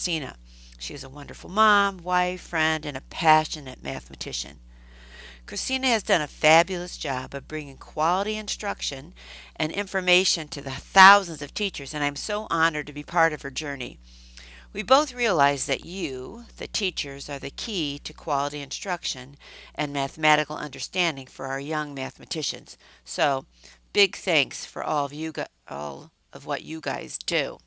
Christina. She is a wonderful mom, wife, friend, and a passionate mathematician. Christina has done a fabulous job of bringing quality instruction and information to the thousands of teachers, and I'm so honored to be part of her journey. We both realize that you, the teachers, are the key to quality instruction and mathematical understanding for our young mathematicians. So, big thanks for all of what you guys do.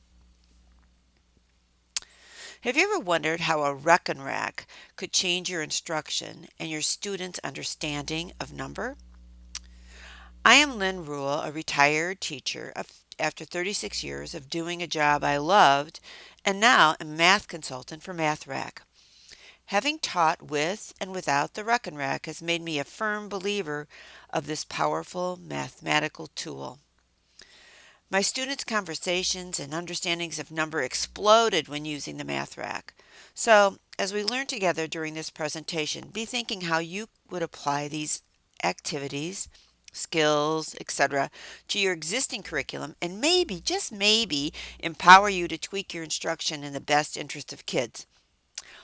Have you ever wondered how a reckon rack could change your instruction and your students' understanding of number? I am Lynn Rule, a retired teacher after 36 years of doing a job I loved, and now a math consultant for MathRack. Having taught with and without the reckon rack has made me a firm believer of this powerful mathematical tool. My students' conversations and understandings of number exploded when using the math rack. So, as we learn together during this presentation, be thinking how you would apply these activities, skills, etc., to your existing curriculum and maybe, just maybe, empower you to tweak your instruction in the best interest of kids.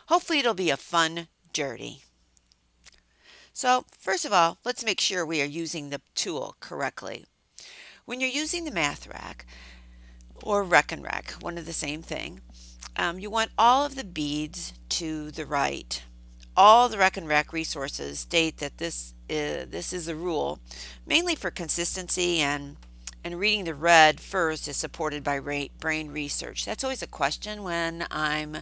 Hopefully, it'll be a fun journey. So, first of all, let's make sure we are using the tool correctly. When you're using the math rack, or reckon rack, one of the same thing. You want all of the beads to the right. All the reckon rack resources state that this is a rule, mainly for consistency and reading the red first is supported by brain research. That's always a question when I'm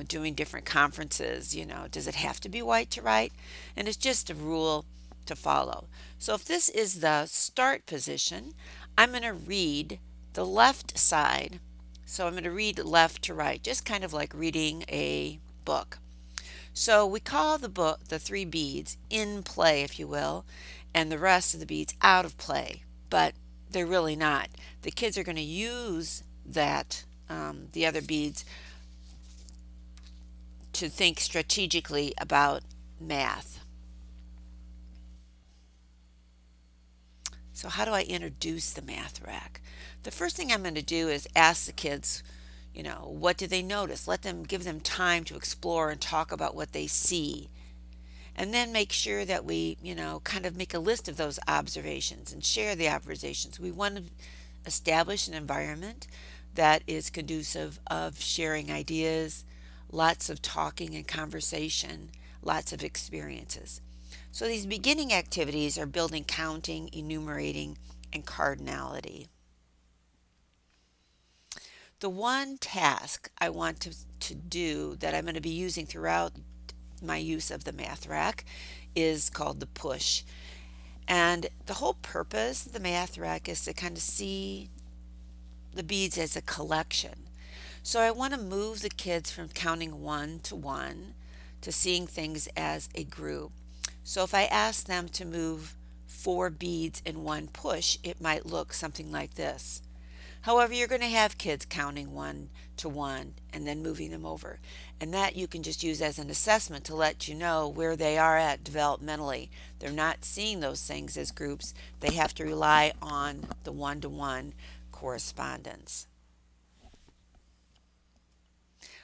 doing different conferences. Does it have to be white to write? And it's just a rule to follow. So if this is the start position, I'm going to read the left side. So I'm going to read left to right, just kind of like reading a book. So we call the three beads in play, if you will, and the rest of the beads out of play, but they're really not. The kids are going to use the other beads, to think strategically about math. So how do I introduce the math rack? The first thing I'm going to do is ask the kids, what do they notice? Give them time to explore and talk about what they see. And then make sure that we, kind of make a list of those observations and share the observations. We want to establish an environment that is conducive of sharing ideas, lots of talking and conversation, lots of experiences. So these beginning activities are building counting, enumerating, and cardinality. The one task I want to do that I'm going to be using throughout my use of the math rack is called the push. And the whole purpose of the math rack is to kind of see the beads as a collection. So I want to move the kids from counting one to seeing things as a group. So if I ask them to move 4 beads in one push, it might look something like this. However, you're going to have kids counting 1 and then moving them over. And that you can just use as an assessment to let you know where they are at developmentally. They're not seeing those things as groups. They have to rely on the one-to-one correspondence.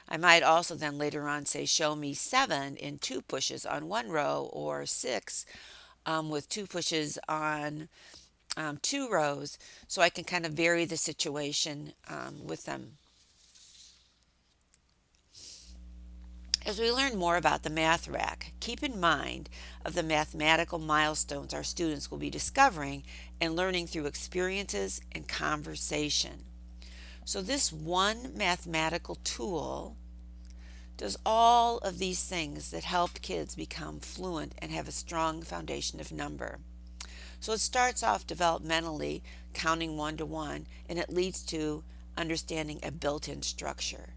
I might also then later on say, show me 7 in 2 pushes on one row, or 6 with 2 pushes on 2 rows, so I can kind of vary the situation with them. As we learn more about the math rack, keep in mind of the mathematical milestones our students will be discovering and learning through experiences and conversation. So this one mathematical tool does all of these things that help kids become fluent and have a strong foundation of number. So it starts off developmentally, counting 1-to-1, and it leads to understanding a built-in structure.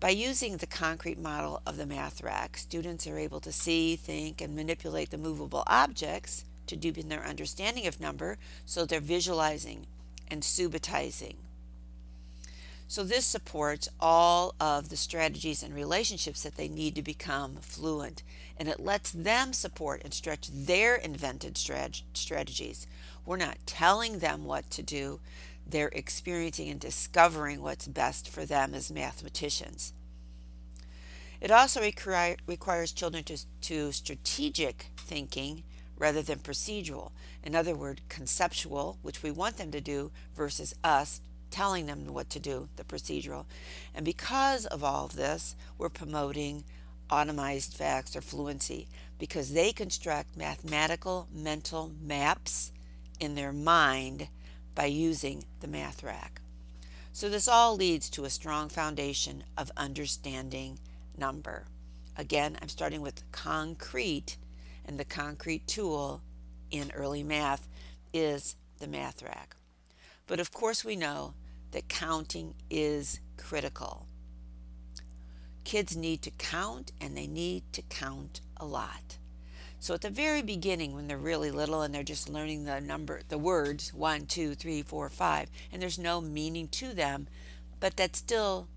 By using the concrete model of the math rack, students are able to see, think, and manipulate the movable objects to deepen their understanding of number, so they're visualizing and subitizing. So this supports all of the strategies and relationships that they need to become fluent, and it lets them support and stretch their invented strategies. We're not telling them what to do. they're experiencing and discovering what's best for them as mathematicians. It also requires children to strategic thinking rather than procedural. In other words, conceptual, which we want them to do, versus us telling them what to do, the procedural. And because of all of this, we're promoting automized facts or fluency because they construct mathematical mental maps in their mind by using the MathRack. So this all leads to a strong foundation of understanding number. Again, I'm starting with concrete, and the concrete tool in early math is the MathRack. But of course we know that counting is critical. Kids need to count, and they need to count a lot. So at the very beginning, when they're really little and they're just learning the words 1, 2, 3, 4, 5, and there's no meaning to them, but that's still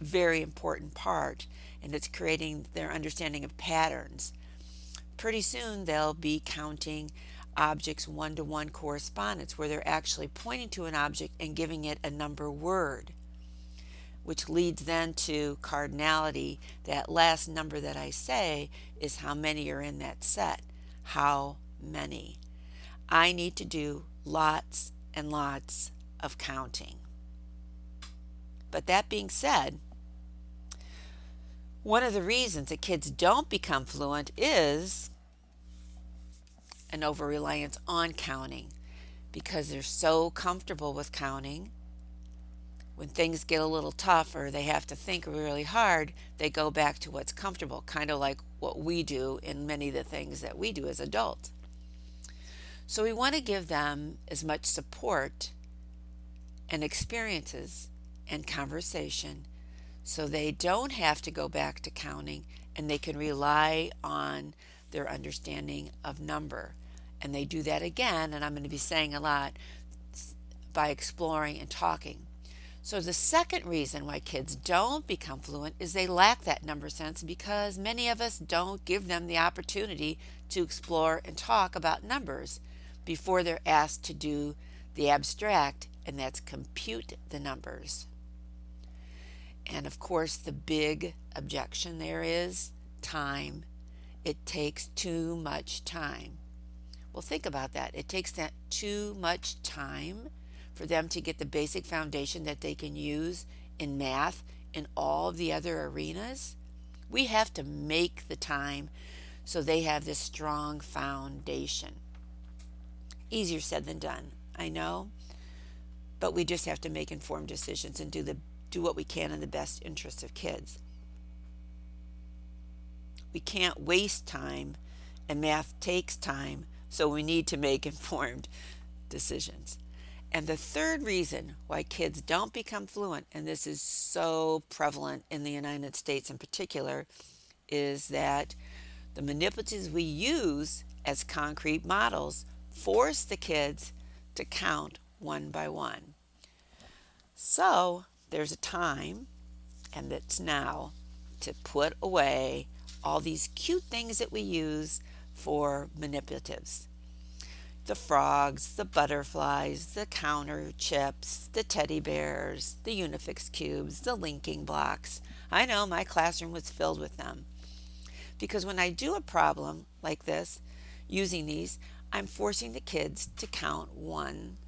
a very important part, and it's creating their understanding of patterns. Pretty soon they'll be counting objects one-to-one correspondence, where they're actually pointing to an object and giving it a number word, which leads then to cardinality. That last number that I say is how many are in that set. How many? I need to do lots and lots of counting. But that being said, one of the reasons that kids don't become fluent is an over-reliance on counting, because they're so comfortable with counting. When things get a little tough or they have to think really hard, they go back to what's comfortable, kind of like what we do in many of the things that we do as adults. So we want to give them as much support and experiences and conversation so they don't have to go back to counting, and they can rely on their understanding of number. And they do that again, and I'm going to be saying a lot, by exploring and talking. So the second reason why kids don't become fluent is they lack that number sense, because many of us don't give them the opportunity to explore and talk about numbers before they're asked to do the abstract, and that's compute the numbers. And of course, the big objection there is time. It takes too much time. Well, think about that. It takes that too much time for them to get the basic foundation that they can use in math in all of the other arenas. We have to make the time so they have this strong foundation. Easier said than done, I know, but we just have to make informed decisions and do what we can in the best interest of kids. We can't waste time, and math takes time, so we need to make informed decisions. And the third reason why kids don't become fluent, and this is so prevalent in the United States in particular, is that the manipulatives we use as concrete models force the kids to count one by one. So there's a time, and it's now, to put away all these cute things that we use for manipulatives. The frogs, the butterflies, the counter chips, the teddy bears, the Unifix cubes, the linking blocks. I know my classroom was filled with them. Because when I do a problem like this, using these, I'm forcing the kids to count one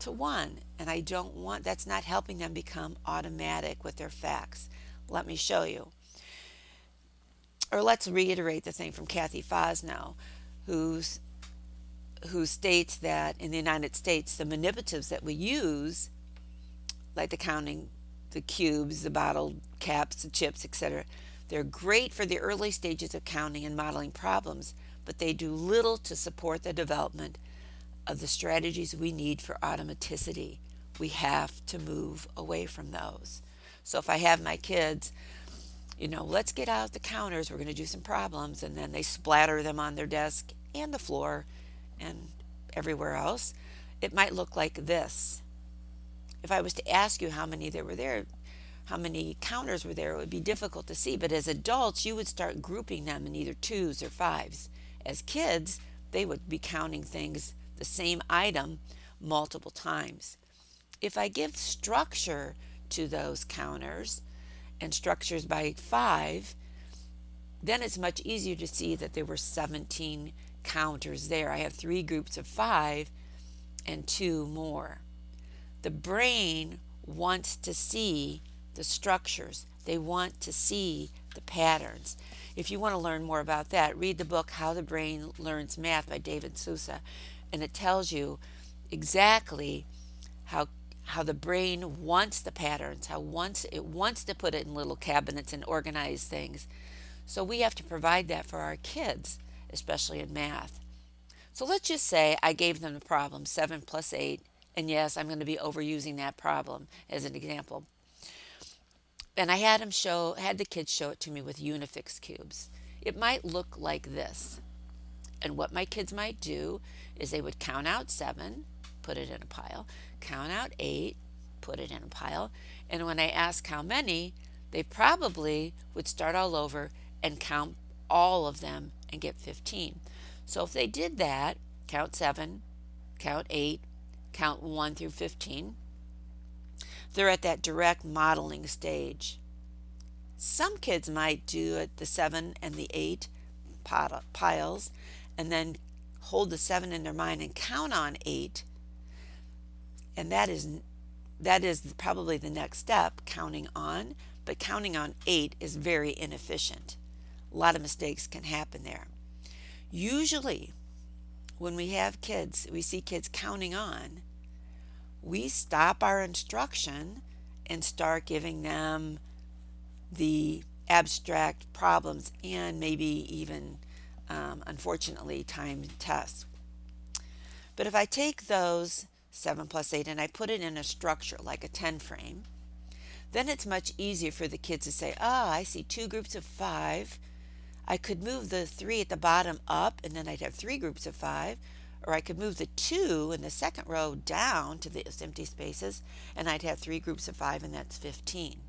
to one. And I don't want, that's not helping them become automatic with their facts. Let me show you. Or let's reiterate the thing from Kathy Fosnow, who states that in the United States, the manipulatives that we use, like the counting, the cubes, the bottle caps, the chips, etc., they're great for the early stages of counting and modeling problems, but they do little to support the development of the strategies we need for automaticity. We have to move away from those. So if I have my kids, let's get out the counters, we're going to do some problems, and then they splatter them on their desk and the floor and everywhere else, it might look like this. If I was to ask you how many there were there, how many counters were there, it would be difficult to see. But as adults, you would start grouping them in either twos or fives. As kids, they would be counting things, the same item, multiple times. If I give structure to those counters and structures by 5, then it's much easier to see that there were 17 counters there. I have 3 groups of 5 and 2 more. The brain wants to see the structures. They want to see the patterns. If you want to learn more about that, read the book How the Brain Learns Math by David Sousa, and it tells you exactly how how the brain wants the patterns, it wants to put it in little cabinets and organize things. So we have to provide that for our kids, especially in math. So let's just say I gave them the problem 7 plus 8, and yes, I'm going to be overusing that problem as an example. And I had the kids show it to me with Unifix cubes. It might look like this. And what my kids might do is they would count out 7, put it in a pile, count out 8, put it in a pile, and when I ask how many, they probably would start all over and count all of them and get 15. So if they did that, count 7, count 8, count 1 through 15, they're at that direct modeling stage. Some kids might do it the 7 and the 8 piles and then hold the 7 in their mind and count on 8, and that is probably the next step, counting on, but counting on 8 is very inefficient. A lot of mistakes can happen there. Usually when we see kids counting on, we stop our instruction and start giving them the abstract problems and maybe even, unfortunately, timed tests. But if I take those 7 plus 8 and I put it in a structure like a 10 frame, then it's much easier for the kids to say, I see 2 groups of 5. I could move the 3 at the bottom up and then I'd have 3 groups of 5. Or I could move the 2 in the second row down to the empty spaces and I'd have 3 groups of 5, and that's 15.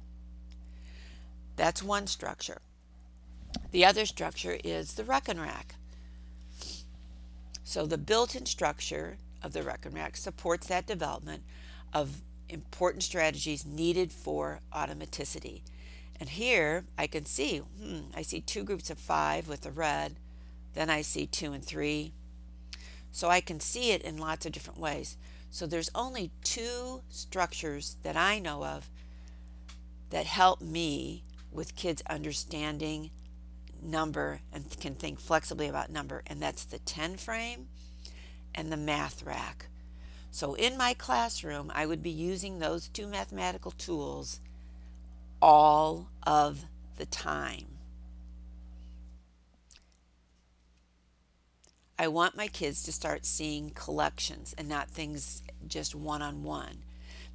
That's one structure. The other structure is the reckon rack. So the built-in structure of the reckon rack supports that development of important strategies needed for automaticity. And here I can see, I see 2 groups of 5 with the red, then I see 2 and 3. So I can see it in lots of different ways. So there's only 2 structures that I know of that help me with kids understanding number and can think flexibly about number, and that's the 10 frame and the MathRack. So in my classroom, I would be using those 2 mathematical tools all of the time. I want my kids to start seeing collections and not things just one-on-one,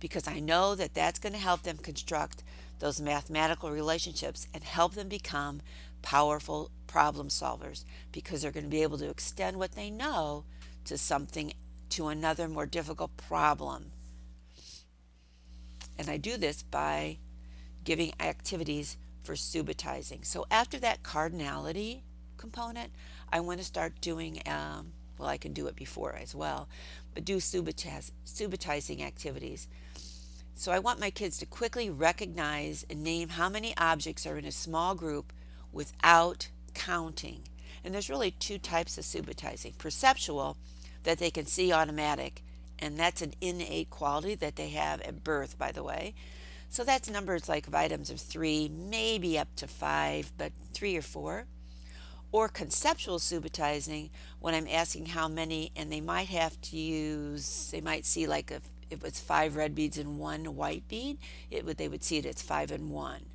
because I know that that's going to help them construct those mathematical relationships and help them become powerful problem solvers, because they're going to be able to extend what they know to another more difficult problem. And I do this by giving activities for subitizing. So after that cardinality component, I want to start doing, I can do it before as well, but do subitizing activities. So I want my kids to quickly recognize and name how many objects are in a small group without counting. And there's really 2 types of subitizing. Perceptual, that they can see automatic, and that's an innate quality that they have at birth, by the way. So that's numbers like of items of 3, maybe up to 5, but 3 or 4. Or conceptual subitizing, when I'm asking how many, and they might see like if it was 5 red beads and 1 white bead, they would see it as 5 and 1.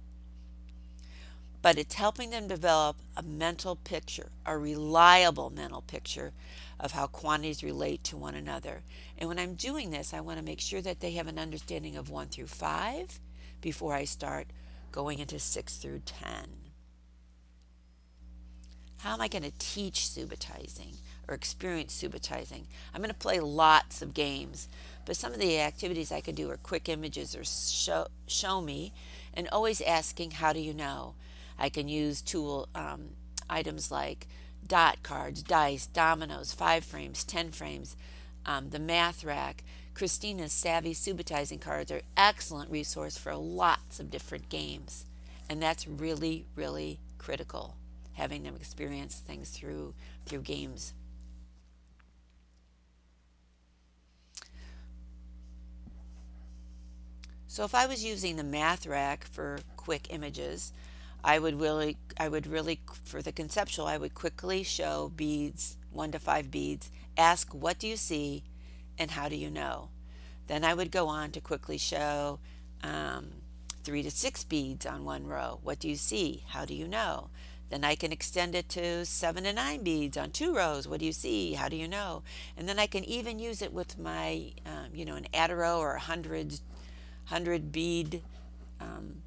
But it's helping them develop a mental picture, a reliable mental picture of how quantities relate to one another. And when I'm doing this, I want to make sure that they have an understanding of 1 through 5 before I start going into 6 through 10. How am I going to teach subitizing or experience subitizing? I'm going to play lots of games, but some of the activities I could do are quick images or show me, and always asking, how do you know? I can use items like dot cards, dice, dominoes, 5 frames, 10 frames, the MathRack, Christina's Savvy Subitizing cards are excellent resource for lots of different games. And that's really, really critical, having them experience things through games. So if I was using the MathRack for quick images, I would really, for the conceptual, I would quickly show beads, 1 to 5 beads, ask, what do you see and how do you know? Then I would go on to quickly show 3 to 6 beads on one row. What do you see? How do you know? Then I can extend it to 7 to 9 beads on 2 rows. What do you see? How do you know? And then I can even use it with my, an add a row or a hundred bead, um,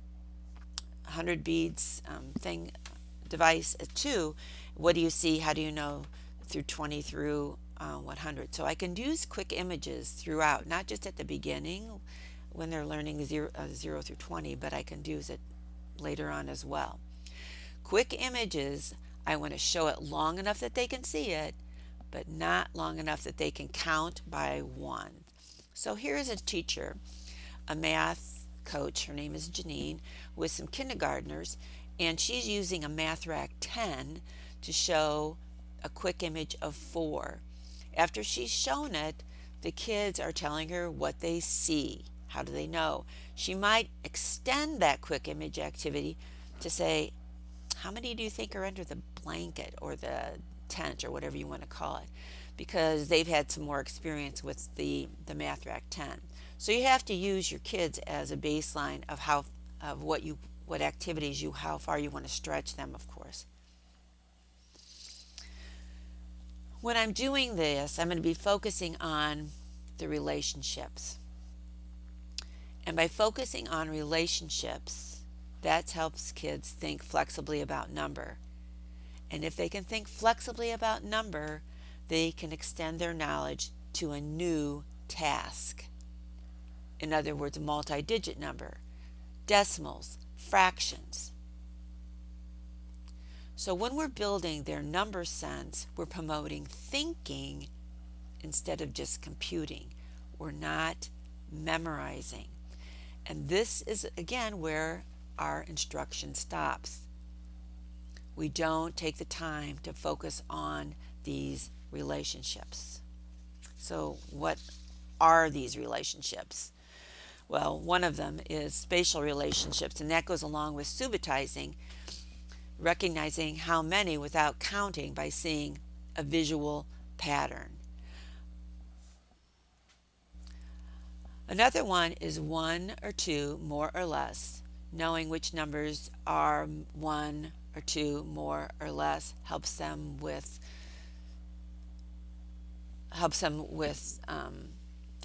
100 beads thing device too. What do you see? How do you know? Through 20 through 100. So I can use quick images throughout, not just at the beginning when they're learning 0 through 20, but I can use it later on as well. Quick images, I want to show it long enough that they can see it, but not long enough that they can count by one. So here is a teacher, a math coach, her name is Janine, with some kindergartners, and she's using a MathRack 10 to show a quick image of 4. After she's shown it, the kids are telling her what they see. How do they know? She might extend that quick image activity to say, how many do you think are under the blanket or the tent or whatever you want to call it? Because they've had some more experience with the MathRack 10. So you have to use your kids as a baseline of what activities how far you want to stretch them, of course. When I'm doing this, I'm going to be focusing on the relationships. And by focusing on relationships, that helps kids think flexibly about number. And if they can think flexibly about number, they can extend their knowledge to a new task. In other words, a multi-digit number, decimals, fractions. So when we're building their number sense, we're promoting thinking instead of just computing. We're not memorizing. And this is, again, where our instruction stops. We don't take the time to focus on these relationships. So what are these relationships? Well, one of them is spatial relationships, and that goes along with subitizing, recognizing how many without counting by seeing a visual pattern. Another one is 1 or 2 more or less. Knowing which numbers are 1 or 2 more or less helps them with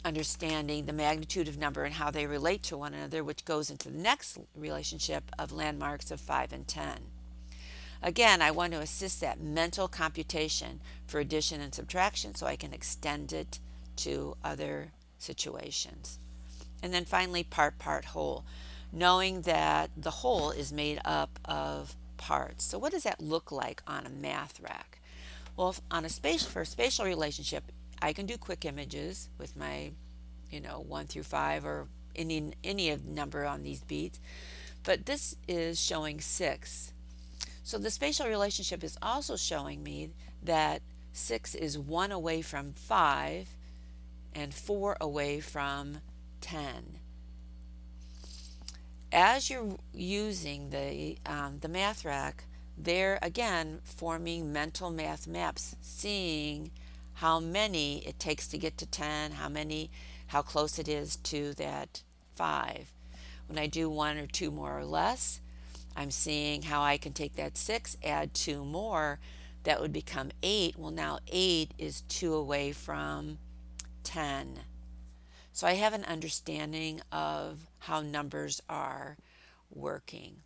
understanding the magnitude of number and how they relate to one another, which goes into the next relationship of landmarks of 5 and 10. Again, I want to assist that mental computation for addition and subtraction so I can extend it to other situations. And then finally, part, whole. Knowing that the whole is made up of parts. So what does that look like on a MathRack? Well, for a spatial relationship, I can do quick images with my 1 through 5 or any of the number on these beads. But this is showing 6. So the spatial relationship is also showing me that 6 is 1 away from 5 and 4 away from 10. As you're using the MathRack, they're again forming mental math maps, seeing how many it takes to get to 10, how close it is to that 5. When I do 1 or 2 more or less, I'm seeing how I can take that 6, add 2 more, that would become 8. Well, now 8 is 2 away from 10. So I have an understanding of how numbers are working.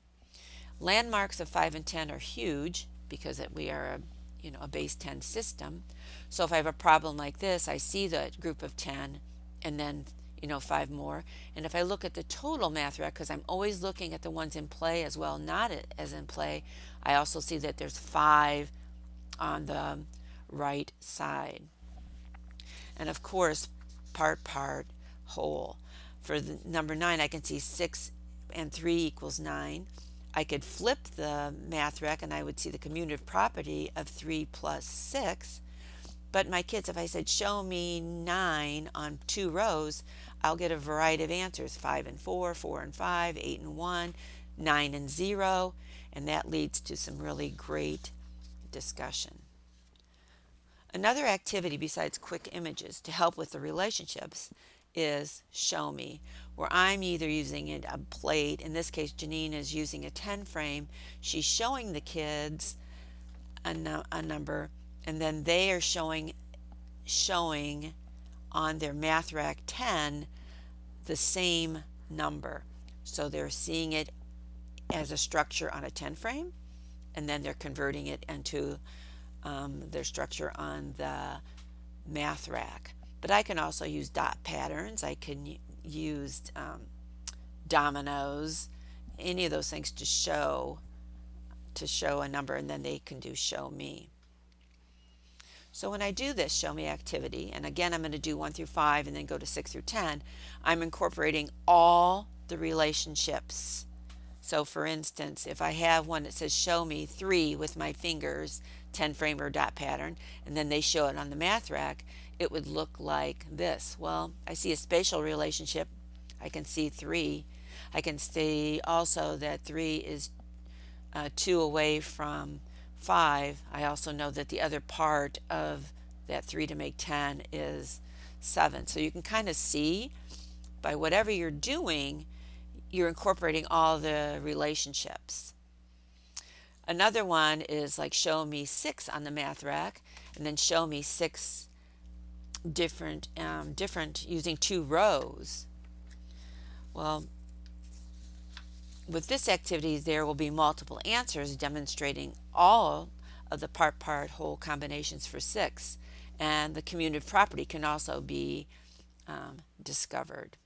Landmarks of 5 and 10 are huge because we are a base 10 system. So if I have a problem like this, I see the group of 10 and then 5 more. And if I look at the total MathRack, because I'm always looking at the ones in play as well, not as in play, I also see that there's 5 on the right side. And of course, part whole. For the number 9, I can see 6 and 3 equals 9. I could flip the MathRack and I would see the commutative property of 3 plus 6. But my kids, if I said show me 9 on 2 rows, I'll get a variety of answers: 5 and 4, 4 and 5, 8 and 1, 9 and 0, and that leads to some really great discussion. Another activity besides quick images to help with the relationships is show me, where I'm either using a plate. In this case, Janine is using a 10 frame. She's showing the kids a number, and then they are showing on their MathRack 10 the same number. So they're seeing it as a structure on a 10 frame, and then they're converting it into their structure on the MathRack. But I can also use dot patterns. I can use dominoes, any of those things to show a number, and then they can do show me. So when I do this show me activity, and again I'm going to do 1 through 5 and then go to 6 through 10, I'm incorporating all the relationships. So for instance, if I have one that says show me 3 with my fingers, 10 frame or dot pattern, and then they show it on the MathRack, it would look like this. Well, I see a spatial relationship. I can see 3. I can see also that 3 is 2 away from 5. I also know that the other part of that 3 to make 10 is 7. So you can kind of see by whatever you're doing, you're incorporating all the relationships. Another one is like show me 6 on the MathRack, and then show me 6 different using 2 rows. Well, with this activity, there will be multiple answers demonstrating all of the part-whole combinations for 6, and the commutative property can also be discovered.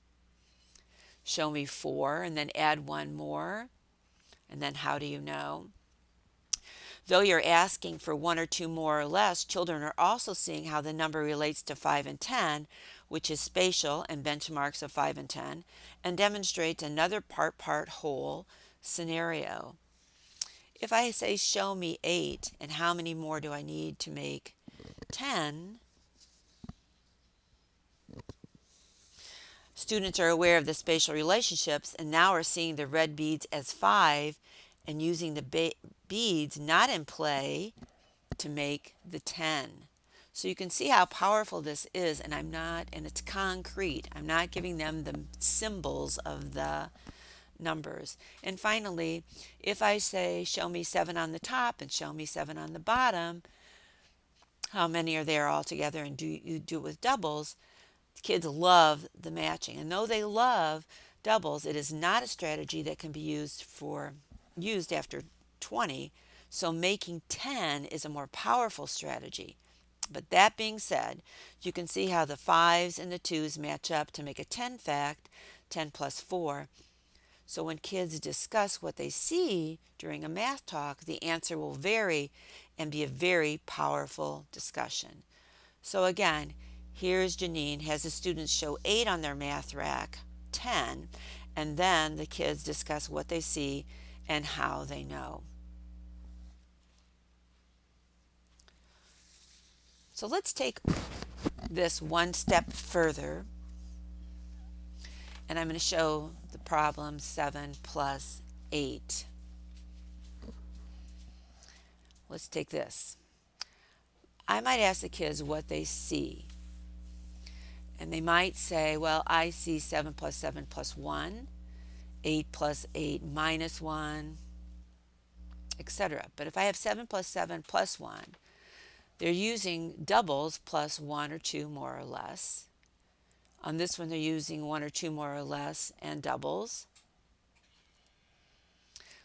Show me 4 and then add 1 more, and then how do you know? Though you're asking for 1 or 2 more or less, children are also seeing how the number relates to 5 and 10, which is spatial and benchmarks of 5 and 10, and demonstrates another part-whole scenario. If I say show me 8 and how many more do I need to make 10, students are aware of the spatial relationships and now are seeing the red beads as 5 and using the beads not in play to make the 10. So you can see how powerful this is, and it's concrete. I'm not giving them the symbols of the numbers. And finally, if I say show me 7 on the top and show me 7 on the bottom, how many are there all together, and do you do it with doubles? Kids love the matching, and though they love doubles, it is not a strategy that can be used after 20. So making 10 is a more powerful strategy. But that being said, you can see how the 5s and the 2s match up to make a 10 fact, 10 plus 4. So when kids discuss what they see during a math talk, the answer will vary and be a very powerful discussion. So again, here's Janine has the students show 8 on their MathRack, 10, and then the kids discuss what they see and how they know. So let's take this one step further, and I'm going to show the problem 7 plus 8. Let's take this. I might ask the kids what they see. And they might say, well, I see 7 plus 7 plus 1, 8 plus 8 minus 1, etc. But if I have 7 plus 7 plus 1, they're using doubles plus 1 or 2 more or less. On this one, they're using 1 or 2 more or less and doubles.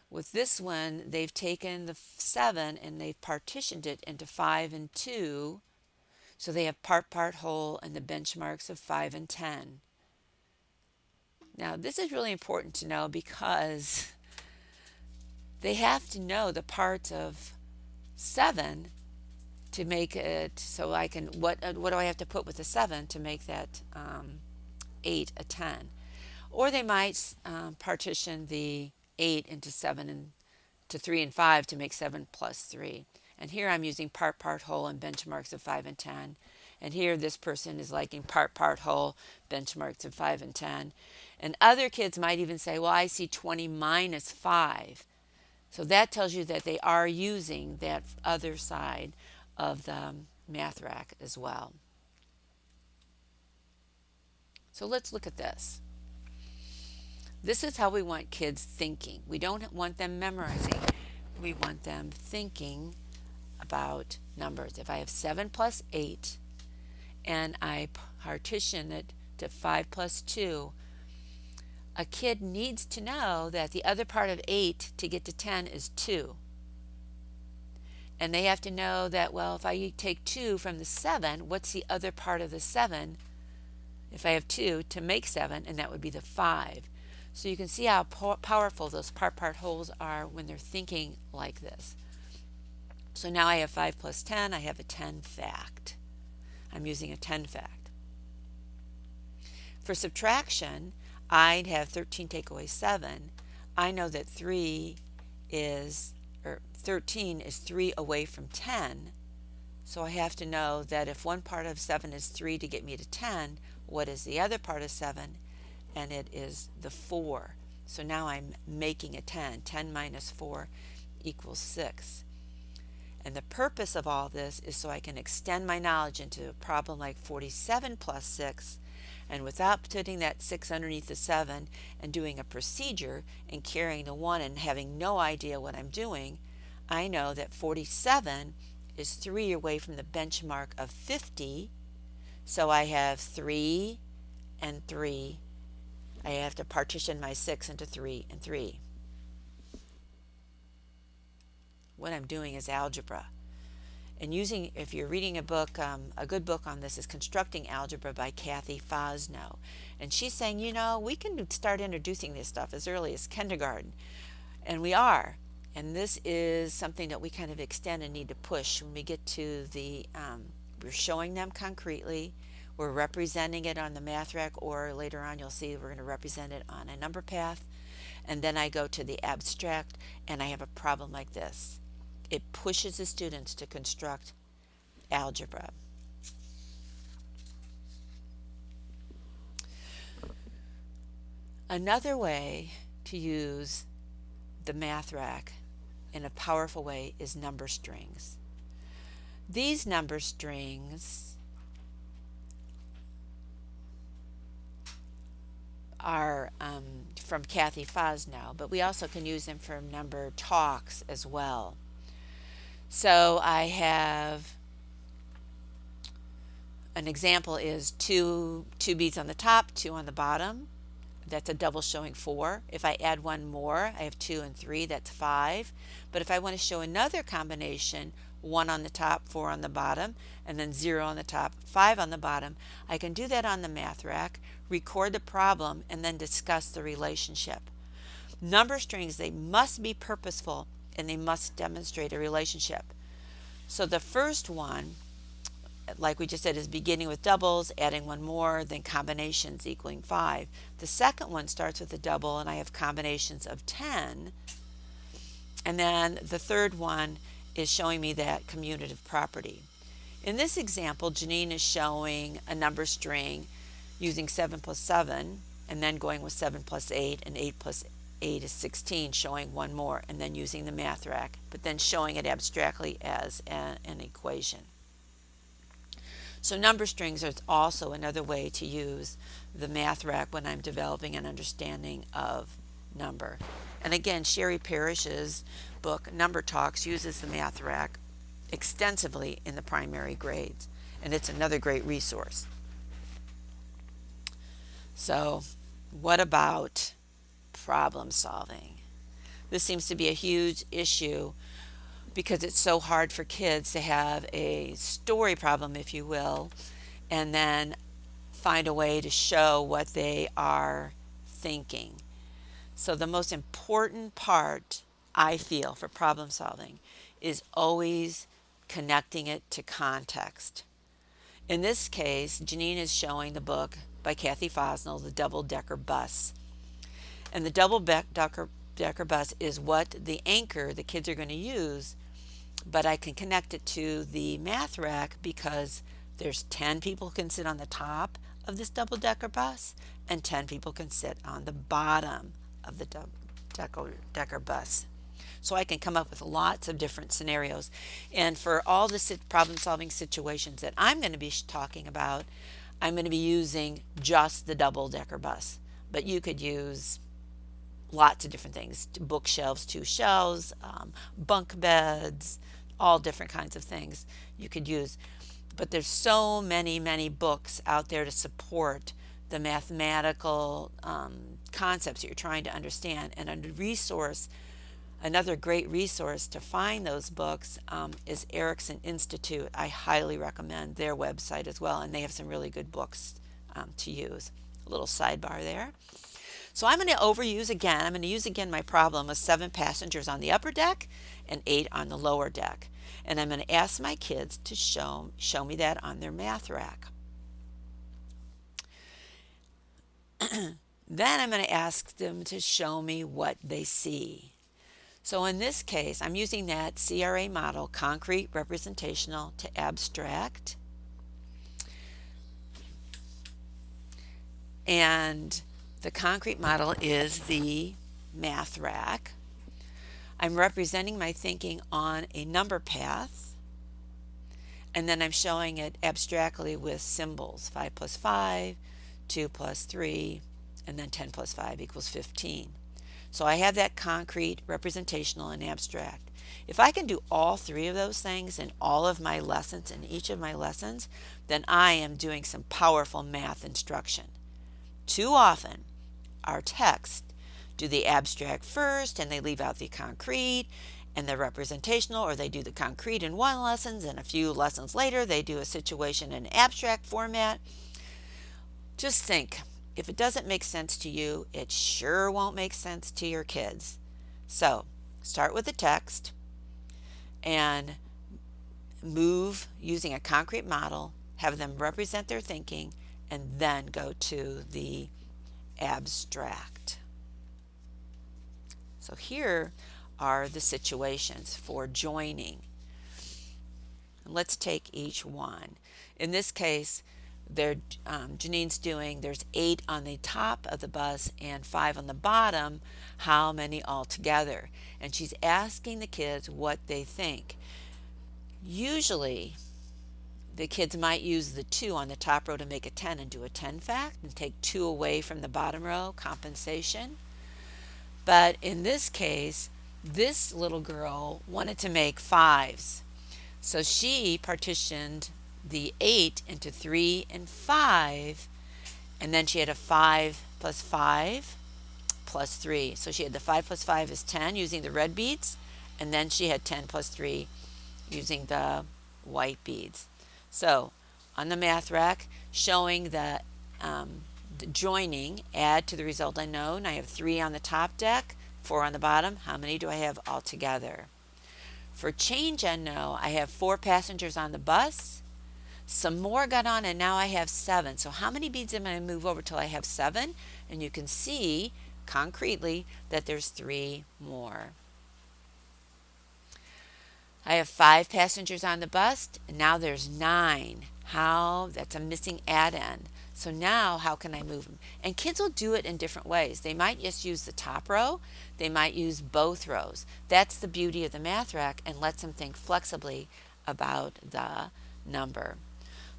With this one, they've taken the 7 and they've partitioned it into 5 and 2. So they have part-whole and the benchmarks of 5 and 10. Now, this is really important to know because they have to know the parts of 7 to make it so I can, what do I have to put with the 7 to make that 8 a 10? Or they might partition the 8 into 7 and to 3 and 5 to make 7 plus 3. And here I'm using part, part, whole, and benchmarks of 5 and 10. And here this person is liking part, part, whole, benchmarks of 5 and 10. And other kids might even say, well, I see 20 minus 5. So that tells you that they are using that other side of the MathRack as well. So let's look at this. This is how we want kids thinking. We don't want them memorizing. We want them thinking about numbers. If I have 7 plus 8 and I partition it to 5 plus 2, a kid needs to know that the other part of 8 to get to 10 is 2. And they have to know that, well, if I take 2 from the 7, what's the other part of the 7? If I have 2 to make 7, and that would be the 5. So you can see how powerful those part, part, wholes are when they're thinking like this. So now I have 5 plus 10, I have a 10 fact. I'm using a 10 fact. For subtraction, I'd have 13 take away 7. I know that 13 is 3 away from 10. So I have to know that if one part of 7 is 3 to get me to 10, what is the other part of 7? And it is the 4. So now I'm making a 10. 10 minus 4 equals 6. And the purpose of all this is so I can extend my knowledge into a problem like 47 plus 6, and without putting that 6 underneath the 7 and doing a procedure and carrying the 1 and having no idea what I'm doing, I know that 47 is 3 away from the benchmark of 50. So I have 3 and 3. I have to partition my 6 into 3 and 3. What I'm doing is algebra. And if you're reading a book, a good book on this is Constructing Algebra by Kathy Fosno. And she's saying, we can start introducing this stuff as early as kindergarten. And we are. And this is something that we kind of extend and need to push when we get to we're showing them concretely. We're representing it on the MathRack, or later on you'll see we're going to represent it on a number path. And then I go to the abstract and I have a problem like this. It pushes the students to construct algebra. Another way to use the MathRack in a powerful way is number strings. These number strings are from Kathy Fosno, but we also can use them for number talks as well. So I have an example is two beads on the top, 2 on the bottom. That's a double showing 4. If I add one more, I have 2 and 3, that's 5. But if I want to show another combination, 1 on the top, 4 on the bottom, and then 0 on the top, 5 on the bottom, I can do that on the MathRack, record the problem, and then discuss the relationship. Number strings, they must be purposeful and they must demonstrate a relationship. So the first one, like we just said, is beginning with doubles, adding one more, then combinations equaling 5. The second one starts with a double and I have combinations of 10. And then the third one is showing me that commutative property. In this example, Janine is showing a number string using 7 plus 7 and then going with 7 plus 8, and 8 plus 8 is 16, showing one more, and then using the MathRack, but then showing it abstractly as an equation. So number strings are also another way to use the MathRack when I'm developing an understanding of number. And again, Sherry Parrish's book, Number Talks, uses the MathRack extensively in the primary grades, and it's another great resource. So what about problem solving? This seems to be a huge issue because it's so hard for kids to have a story problem, if you will, and then find a way to show what they are thinking. So the most important part, I feel, for problem solving is always connecting it to context. In this case, Janine is showing the book by Kathy Fosnell, The Double-Decker Bus. And the double-decker bus is what the anchor the kids are going to use, but I can connect it to the MathRack because there's 10 people can sit on the top of this double-decker bus and 10 people can sit on the bottom of the double-decker bus. So I can come up with lots of different scenarios. And for all the problem-solving situations that I'm going to be talking about, I'm going to be using just the double-decker bus. But you could use lots of different things: bookshelves, 2 shelves, bunk beds, all different kinds of things you could use. But there's so many books out there to support the mathematical concepts that you're trying to understand. And another great resource to find those books is Erickson Institute. I highly recommend their website as well, and they have some really good books to use. A little sidebar there. So I'm going to use again my problem of 7 passengers on the upper deck and 8 on the lower deck. And I'm going to ask my kids to show me that on their MathRack. Then I'm going to ask them to show me what they see. So in this case, I'm using that CRA model, concrete, representational to abstract. And the concrete model is the MathRack. I'm representing my thinking on a number path, and then I'm showing it abstractly with symbols: 5 plus 5, 2 plus 3, and then 10 plus 5 equals 15. So I have that concrete, representational, and abstract. If I can do all 3 of those things in all of my lessons, in each of my lessons, then I am doing some powerful math instruction. Too often, our texts do the abstract first and they leave out the concrete and the representational, or they do the concrete in one lesson and a few lessons later they do a situation in abstract format. Just think, if it doesn't make sense to you, it sure won't make sense to your kids. So start with the text and move using a concrete model, have them represent their thinking, and then go to the abstract. So here are the situations for joining. Let's take each one. In this case, Janine's doing, there's 8 on the top of the bus and 5 on the bottom. How many altogether? And she's asking the kids what they think. Usually, the kids might use the 2 on the top row to make a 10 and do a 10 fact and take 2 away from the bottom row, compensation. But in this case, this little girl wanted to make 5s. So she partitioned the 8 into 3 and 5, and then she had a 5 plus 5 plus 3. So she had the 5 plus 5 is 10 using the red beads, and then she had 10 plus 3 using the white beads. So on the MathRack, showing the joining, add to the result unknown. I have 3 on the top deck, 4 on the bottom. How many do I have altogether? For change unknown, I have 4 passengers on the bus. Some more got on, and now I have 7. So how many beads am I going to move over till I have 7? And you can see concretely that there's 3 more. I have 5 passengers on the bus, and now there's 9. That's a missing add-in. So now how can I move them? And kids will do it in different ways. They might just use the top row. They might use both rows. That's the beauty of the MathRack, and lets them think flexibly about the number.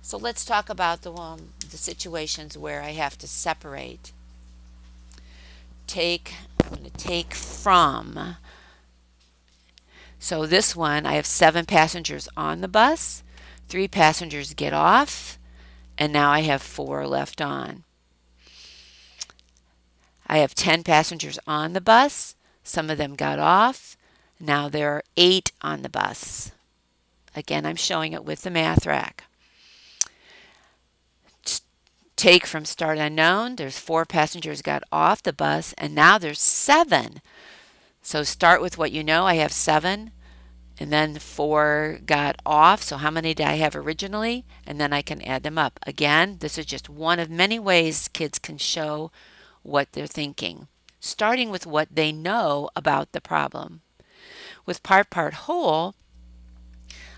So let's talk about the situations where I have to separate. I'm going to take from. So this one, I have 7 passengers on the bus, 3 passengers get off, and now I have 4 left on. I have 10 passengers on the bus, some of them got off, now there are 8 on the bus. Again, I'm showing it with the MathRack. Take from start unknown, there's 4 passengers got off the bus, and now there's 7. So start with what you know. I have 7. And then 4 got off. So how many did I have originally? And then I can add them up. Again, this is just one of many ways kids can show what they're thinking, starting with what they know about the problem. With part whole,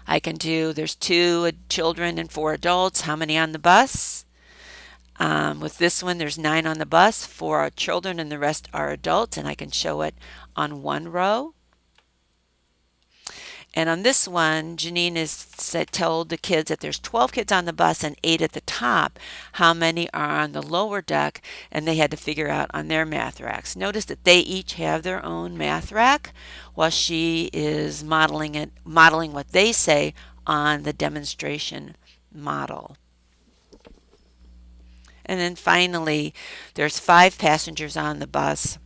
I can do, there's 2 children and 4 adults. How many on the bus? With this one, there's 9 on the bus, 4 are children, and the rest are adults, and I can show it on one row. And on this one, Janine told the kids that there's 12 kids on the bus and 8 at the top. How many are on the lower deck? And they had to figure out on their math racks. Notice that they each have their own math rack while she is modeling what they say on the demonstration model. And then finally, there's 5 passengers on the bus.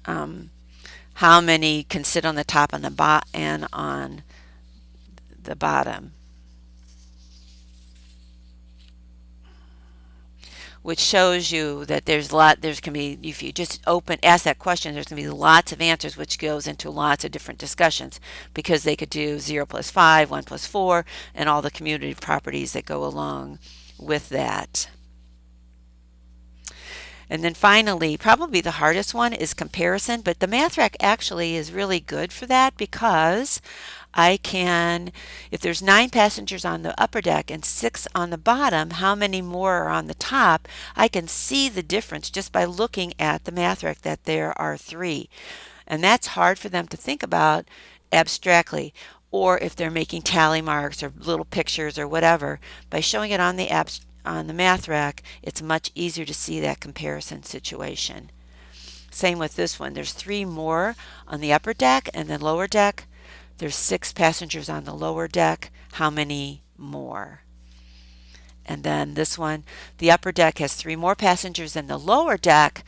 How many can sit on the top and on the bottom? Which shows you that there's can be, if you just ask that question, there's going to be lots of answers, which goes into lots of different discussions, because they could do 0 plus 5, 1 plus 4, and all the commutative properties that go along with that. And then finally, probably the hardest one is comparison, but the MathRack actually is really good for that, because I can, if there's 9 passengers on the upper deck and 6 on the bottom, how many more are on the top? I can see the difference just by looking at the MathRack, that there are 3. And that's hard for them to think about abstractly, or if they're making tally marks or little pictures or whatever. By showing it on the MathRack, it's much easier to see that comparison situation. Same with this one. There's 3 more on the upper deck, and the lower deck, there's 6 passengers on the lower deck. How many more? And then this one, the upper deck has 3 more passengers than the lower deck.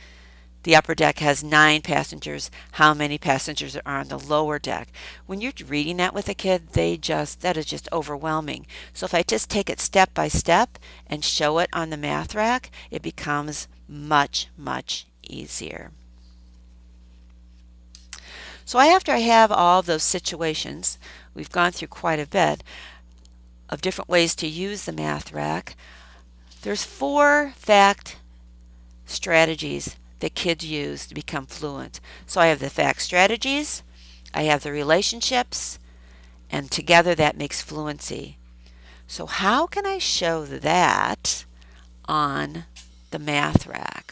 The upper deck has 9 passengers. How many passengers are on the lower deck? When you're reading that with a kid, that is just overwhelming. So if I just take it step by step and show it on the MathRack, it becomes much, much easier. So after I have all of those situations, we've gone through quite a bit of different ways to use the MathRack. There's 4 fact strategies that kids use to become fluent. So I have the fact strategies, I have the relationships, and together that makes fluency. So how can I show that on the MathRack?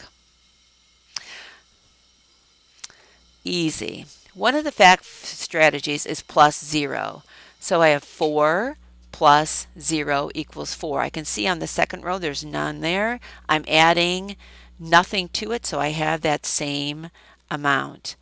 Easy. One of the fact strategies is plus 0. So I have 4 plus 0 equals 4. I can see on the second row there's none there. I'm adding nothing to it, so I have that same amount.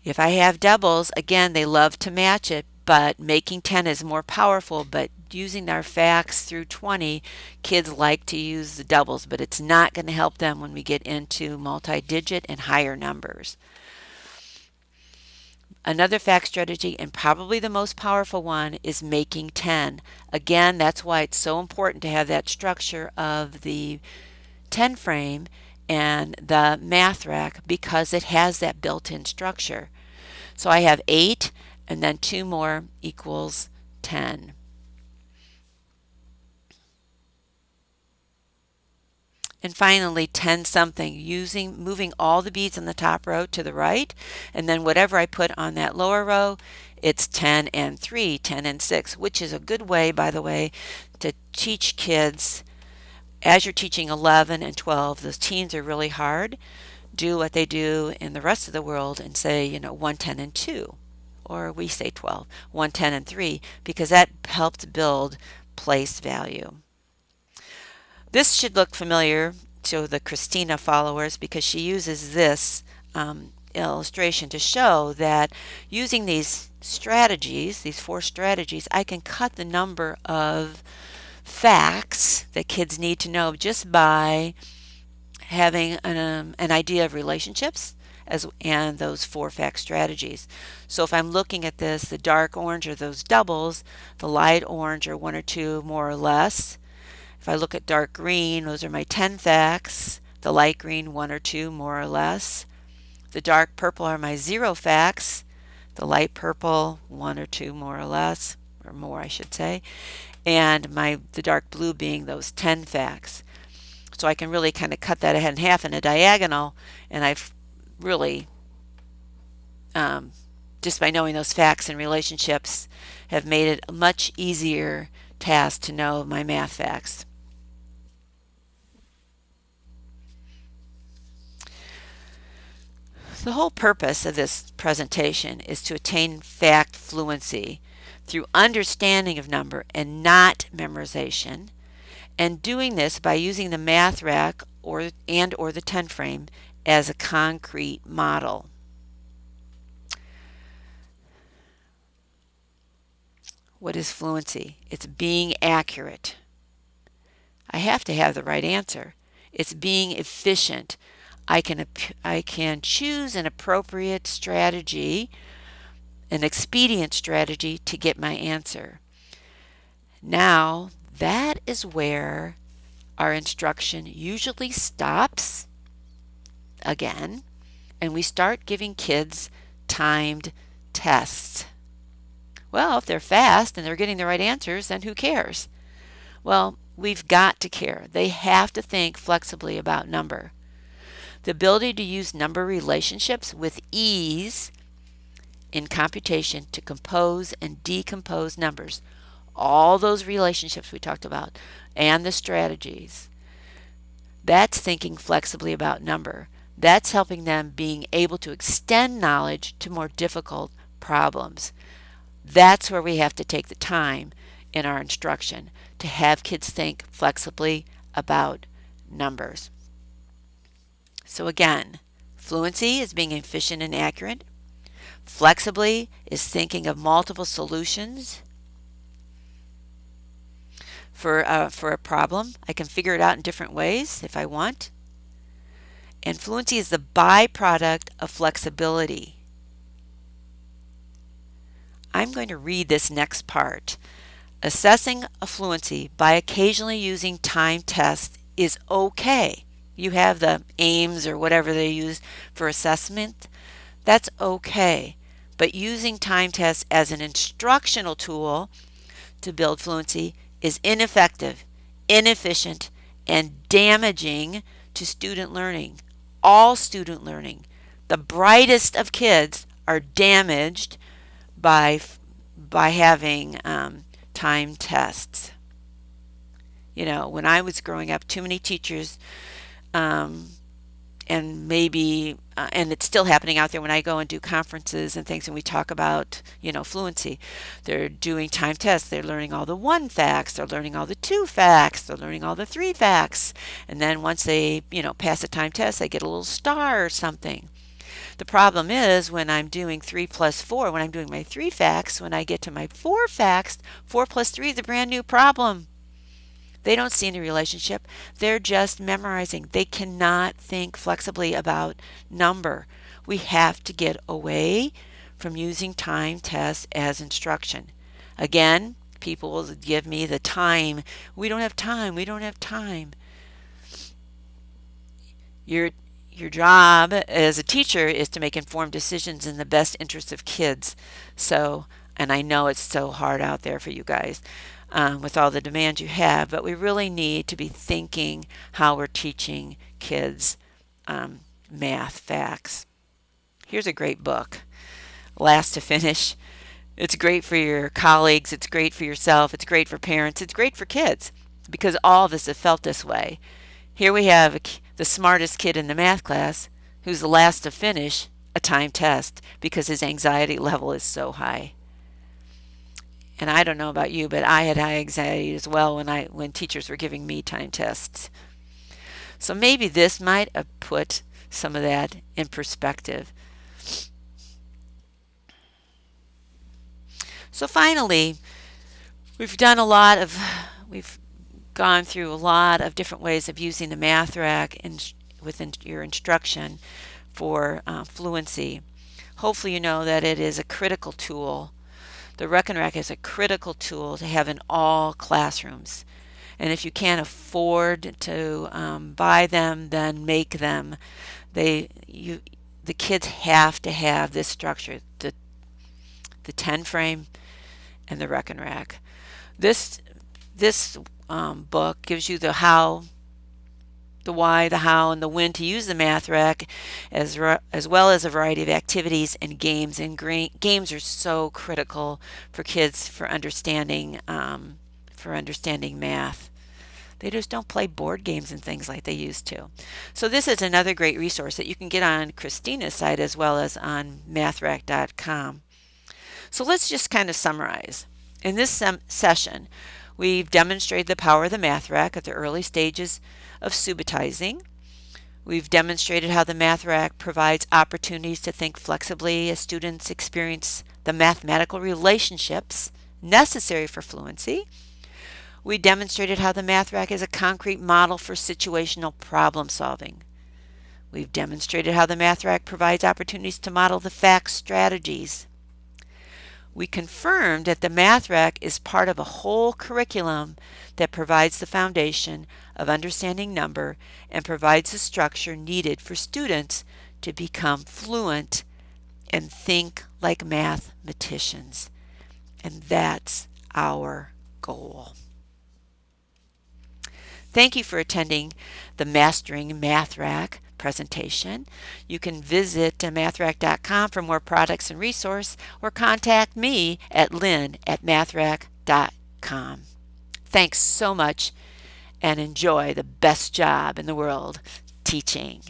If I have doubles, again, they love to match it, but making 10 is more powerful. But using our facts through 20, kids like to use the doubles, but it's not going to help them when we get into multi-digit and higher numbers. Another fact strategy, and probably the most powerful one, is making 10. Again, that's why it's so important to have that structure of the 10 frame and the MathRack, because it has that built-in structure. So I have 8 and then 2 more equals 10. And finally, 10 something, moving all the beads on the top row to the right, and then whatever I put on that lower row, it's 10 and 3, 10 and 6, which is a good way, by the way, to teach kids. As you're teaching 11 and 12, those teens are really hard. Do what they do in the rest of the world and say, 1, 10, and 2. Or we say 12, 1, 10, and 3, because that helps build place value. This should look familiar to the Christina followers, because she uses this illustration to show that using these strategies, these 4 strategies, I can cut the number of facts that kids need to know just by having an idea of relationships and those 4 fact strategies. So if I'm looking at this, the dark orange are those doubles, the light orange are 1 or 2 more or less. If I look at dark green, those are my 10 facts, the light green 1 or 2 more or less. The dark purple are my 0 facts. The light purple, 1 or 2 more or less, or more I should say. And the dark blue being those 10 facts. So I can really kind of cut that in half in a diagonal, and I've really, just by knowing those facts and relationships, have made it a much easier task to know my math facts. The whole purpose of this presentation is to attain fact fluency through understanding of number and not memorization, and doing this by using the MathRack or the 10 frame as a concrete model. What is fluency? It's being accurate. I have to have the right answer. It's being efficient. I can choose an appropriate strategy, an expedient strategy to get my answer. Now, that is where our instruction usually stops again, and we start giving kids timed tests. Well, if they're fast and they're getting the right answers, then who cares? Well, we've got to care. They have to think flexibly about number. The ability to use number relationships with ease in computation to compose and decompose numbers. All those relationships we talked about and the strategies. That's thinking flexibly about number. That's helping them being able to extend knowledge to more difficult problems. That's where we have to take the time in our instruction to have kids think flexibly about numbers. So again, fluency is being efficient and accurate. Flexibly is thinking of multiple solutions for a problem. I can figure it out in different ways if I want. And fluency is the byproduct of flexibility. I'm going to read this next part. Assessing a fluency by occasionally using time tests is okay. You have the aims or whatever they use for assessment. That's okay. But using time tests as an instructional tool to build fluency is ineffective, inefficient, and damaging to student learning. All student learning. The brightest of kids are damaged by having time tests. You know, when I was growing up, too many teachers, and maybe, and it's still happening out there when I go and do conferences and things and we talk about, fluency. They're doing time tests. They're learning all the 1 facts. They're learning all the 2 facts. They're learning all the 3 facts. And then once they, pass a time test, they get a little star or something. The problem is when I'm doing 3 plus 4, when I'm doing my 3 facts, when I get to my 4 facts, 4 plus 3 is a brand new problem. They don't see any relationship. They're just memorizing. They cannot think flexibly about number. We have to get away from using time tests as instruction. Again, people will give me the time. We don't have time. We don't have time. Your job as a teacher is to make informed decisions in the best interest of kids. So, and I know it's so hard out there for you guys. With all the demands you have, but we really need to be thinking how we're teaching kids math facts. Here's a great book, Last to Finish. It's great for your colleagues, it's great for yourself, it's great for parents, it's great for kids, because all of us have felt this way. Here we have the smartest kid in the math class who's the last to finish a time test because his anxiety level is so high. And I don't know about you, but I had high anxiety as well when teachers were giving me time tests. So maybe this might have put some of that in perspective. So finally, we've gone through a lot of different ways of using the MathRack within your instruction for fluency. Hopefully you know that it is a critical tool. The Reckon Rack is a critical tool to have in all classrooms. And if you can't afford to buy them, then make them. the kids have to have this structure, the 10 frame and the Reckon Rack. This book gives you the how, the why, the how, and the when to use the MathRack, as well as a variety of activities and games. And games are so critical for kids for understanding math. They just don't play board games and things like they used to. So this is another great resource that you can get on Christina's site as well as on MathRack.com. So let's just kind of summarize. In this session, we've demonstrated the power of the MathRack at the early stages of Subitizing. We've demonstrated how the MathRack provides opportunities to think flexibly as students experience the mathematical relationships necessary for fluency. We demonstrated how the MathRack is a concrete model for situational problem solving. We've demonstrated how the MathRack provides opportunities to model the FACT strategies. We confirmed that the MathRack is part of a whole curriculum that provides the foundation of understanding number and provides the structure needed for students to become fluent and think like mathematicians. And that's our goal. Thank you for attending the Mastering MathRack presentation. You can visit MathRack.com for more products and resources, or contact me at Lynn at MathRack.com. Thanks so much, and enjoy the best job in the world, teaching.